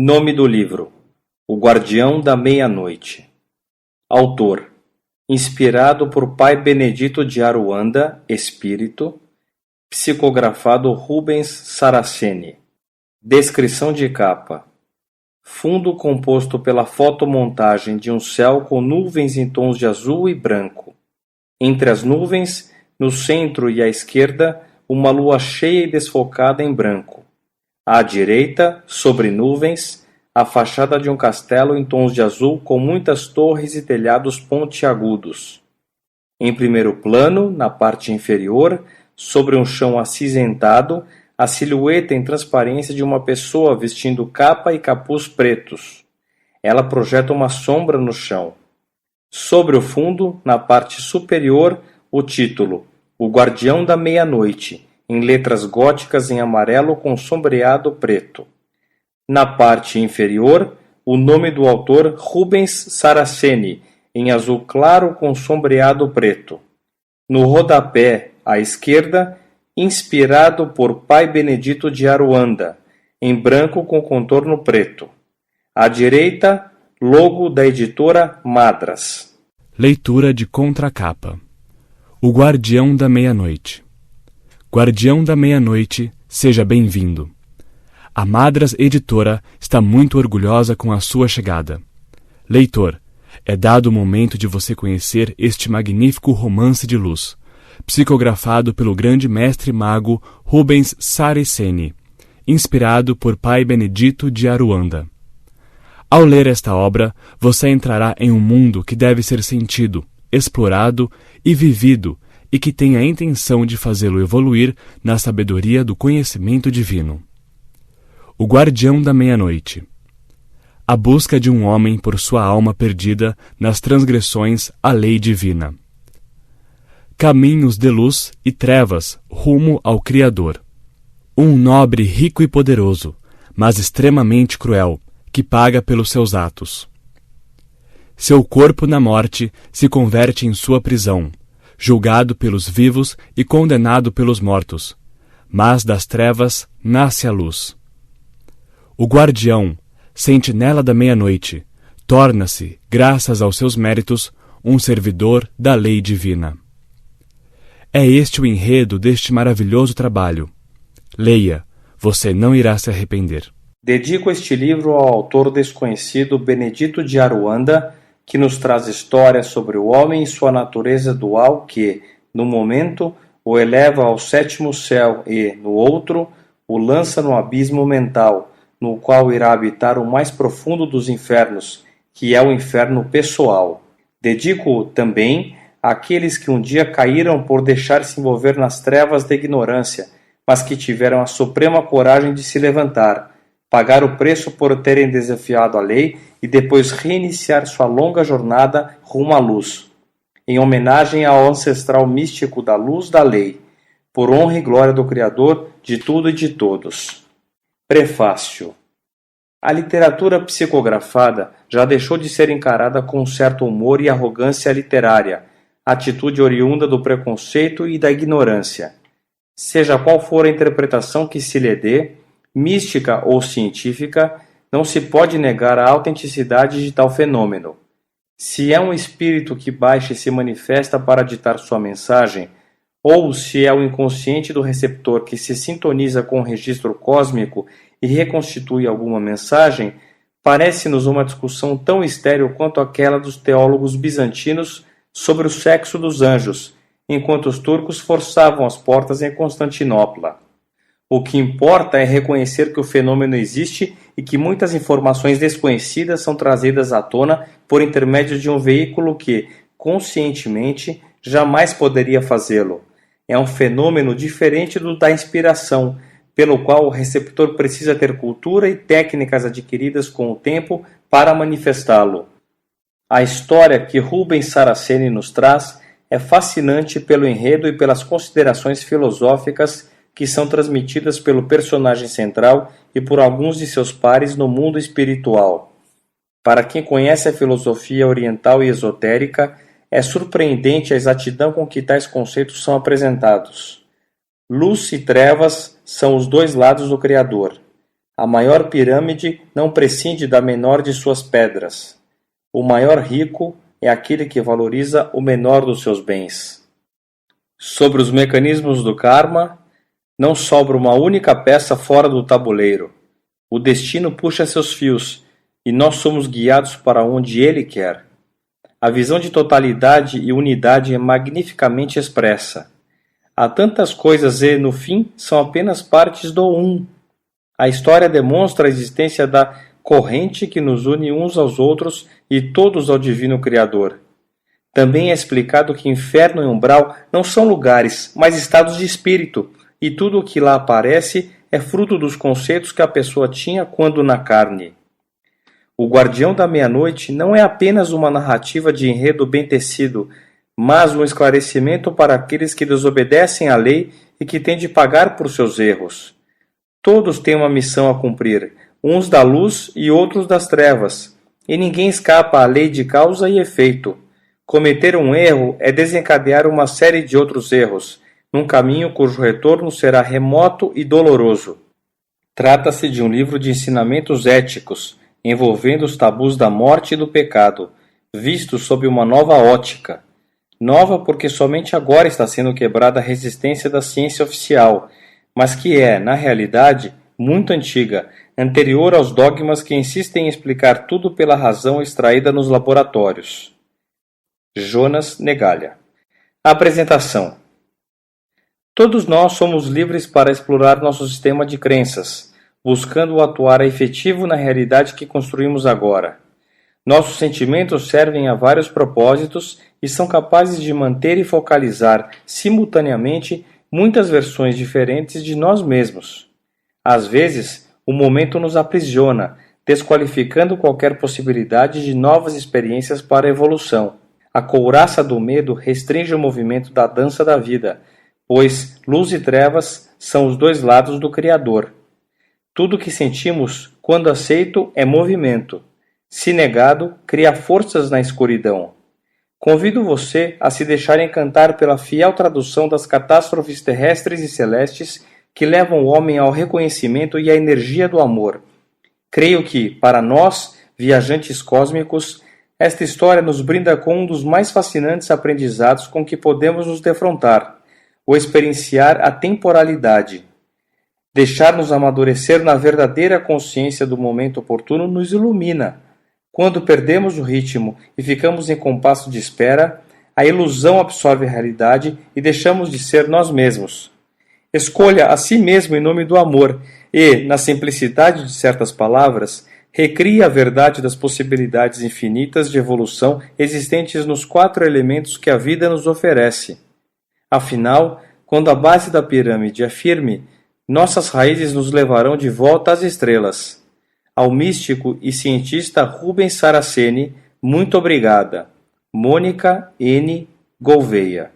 Nome do livro: O Guardião da Meia-Noite. Autor: inspirado por Pai Benedito de Aruanda, espírito. Psicografado Rubens Saraceni. Descrição de capa: fundo composto pela fotomontagem de um céu com nuvens em tons de azul e branco. Entre as nuvens, no centro e à esquerda, uma lua cheia e desfocada em branco. À direita, sobre nuvens, a fachada de um castelo em tons de azul com muitas torres e telhados pontiagudos. Em primeiro plano, na parte inferior, sobre um chão acinzentado, a silhueta em transparência de uma pessoa vestindo capa e capuz pretos. Ela projeta uma sombra no chão. Sobre o fundo, na parte superior, o título: O Guardião da Meia-Noite, em letras góticas em amarelo com sombreado preto. Na parte inferior, o nome do autor Rubens Saraceni, em azul claro com sombreado preto. No rodapé, à esquerda, inspirado por Pai Benedito de Aruanda, em branco com contorno preto. À direita, logo da editora Madras. Leitura de contracapa. O Guardião da Meia-Noite. Guardião da Meia-Noite, seja bem-vindo. A Madras Editora está muito orgulhosa com a sua chegada. Leitor, é dado o momento de você conhecer este magnífico romance de luz, psicografado pelo grande mestre mago Rubens Saraceni, inspirado por Pai Benedito de Aruanda. Ao ler esta obra, você entrará em um mundo que deve ser sentido, explorado e vivido, e que tem a intenção de fazê-lo evoluir na sabedoria do conhecimento divino. O Guardião da Meia-Noite. A busca de um homem por sua alma perdida nas transgressões à lei divina. Caminhos de luz e trevas rumo ao Criador. Um nobre rico e poderoso, mas extremamente cruel, que paga pelos seus atos. Seu corpo na morte se converte em sua prisão, julgado pelos vivos e condenado pelos mortos, mas das trevas nasce a luz. O guardião, sentinela da meia-noite, torna-se, graças aos seus méritos, um servidor da lei divina. É este o enredo deste maravilhoso trabalho. Leia, você não irá se arrepender. Dedico este livro ao autor desconhecido Benedito de Aruanda, que nos traz histórias sobre o homem e sua natureza dual que, no momento, o eleva ao sétimo céu e, no outro, o lança no abismo mental, no qual irá habitar o mais profundo dos infernos, que é o inferno pessoal. Dedico-o também àqueles que um dia caíram por deixar-se envolver nas trevas da ignorância, mas que tiveram a suprema coragem de se levantar, pagar o preço por terem desafiado a lei e depois reiniciar sua longa jornada rumo à luz, em homenagem ao ancestral místico da luz da lei, por honra e glória do Criador de tudo e de todos. Prefácio. A literatura psicografada já deixou de ser encarada com um certo humor e arrogância literária, atitude oriunda do preconceito e da ignorância. Seja qual for a interpretação que se lhe dê, mística ou científica, não se pode negar a autenticidade de tal fenômeno. Se é um espírito que baixa e se manifesta para ditar sua mensagem, ou se é o inconsciente do receptor que se sintoniza com o registro cósmico e reconstitui alguma mensagem, parece-nos uma discussão tão estéril quanto aquela dos teólogos bizantinos sobre o sexo dos anjos, enquanto os turcos forçavam as portas em Constantinopla. O que importa é reconhecer que o fenômeno existe e que muitas informações desconhecidas são trazidas à tona por intermédio de um veículo que, conscientemente, jamais poderia fazê-lo. É um fenômeno diferente do da inspiração, pelo qual o receptor precisa ter cultura e técnicas adquiridas com o tempo para manifestá-lo. A história que Rubens Saraceni nos traz é fascinante pelo enredo e pelas considerações filosóficas que são transmitidas pelo personagem central e por alguns de seus pares no mundo espiritual. Para quem conhece a filosofia oriental e esotérica, é surpreendente a exatidão com que tais conceitos são apresentados. Luz e trevas são os dois lados do Criador. A maior pirâmide não prescinde da menor de suas pedras. O maior rico é aquele que valoriza o menor dos seus bens. Sobre os mecanismos do karma, não sobra uma única peça fora do tabuleiro. O destino puxa seus fios e nós somos guiados para onde ele quer. A visão de totalidade e unidade é magnificamente expressa. Há tantas coisas e, no fim, são apenas partes do um. A história demonstra a existência da corrente que nos une uns aos outros e todos ao Divino Criador. Também é explicado que inferno e umbral não são lugares, mas estados de espírito, e tudo o que lá aparece é fruto dos conceitos que a pessoa tinha quando na carne. O Guardião da Meia-Noite não é apenas uma narrativa de enredo bem tecido, mas um esclarecimento para aqueles que desobedecem à lei e que têm de pagar por seus erros. Todos têm uma missão a cumprir, uns da luz e outros das trevas, e ninguém escapa à lei de causa e efeito. Cometer um erro é desencadear uma série de outros erros, num caminho cujo retorno será remoto e doloroso. Trata-se de um livro de ensinamentos éticos, envolvendo os tabus da morte e do pecado, vistos sob uma nova ótica. Nova porque somente agora está sendo quebrada a resistência da ciência oficial, mas que é, na realidade, muito antiga, anterior aos dogmas que insistem em explicar tudo pela razão extraída nos laboratórios. Jonas Negalha. Apresentação. Todos nós somos livres para explorar nosso sistema de crenças, buscando atuar efetivo na realidade que construímos agora. Nossos sentimentos servem a vários propósitos e são capazes de manter e focalizar, simultaneamente, muitas versões diferentes de nós mesmos. Às vezes, o momento nos aprisiona, desqualificando qualquer possibilidade de novas experiências para a evolução. A couraça do medo restringe o movimento da dança da vida, pois luz e trevas são os dois lados do Criador. Tudo o que sentimos, quando aceito, é movimento. Se negado, cria forças na escuridão. Convido você a se deixar encantar pela fiel tradução das catástrofes terrestres e celestes que levam o homem ao reconhecimento e à energia do amor. Creio que, para nós, viajantes cósmicos, esta história nos brinda com um dos mais fascinantes aprendizados com que podemos nos defrontar, o experienciar a temporalidade. Deixar-nos amadurecer na verdadeira consciência do momento oportuno nos ilumina. Quando perdemos o ritmo e ficamos em compasso de espera, a ilusão absorve a realidade e deixamos de ser nós mesmos. Escolha a si mesmo em nome do amor e, na simplicidade de certas palavras, recrie a verdade das possibilidades infinitas de evolução existentes nos 4 elementos que a vida nos oferece. Afinal, quando a base da pirâmide é firme, nossas raízes nos levarão de volta às estrelas. Ao místico e cientista Rubens Saraceni, muito obrigada. Mônica N. Gouveia.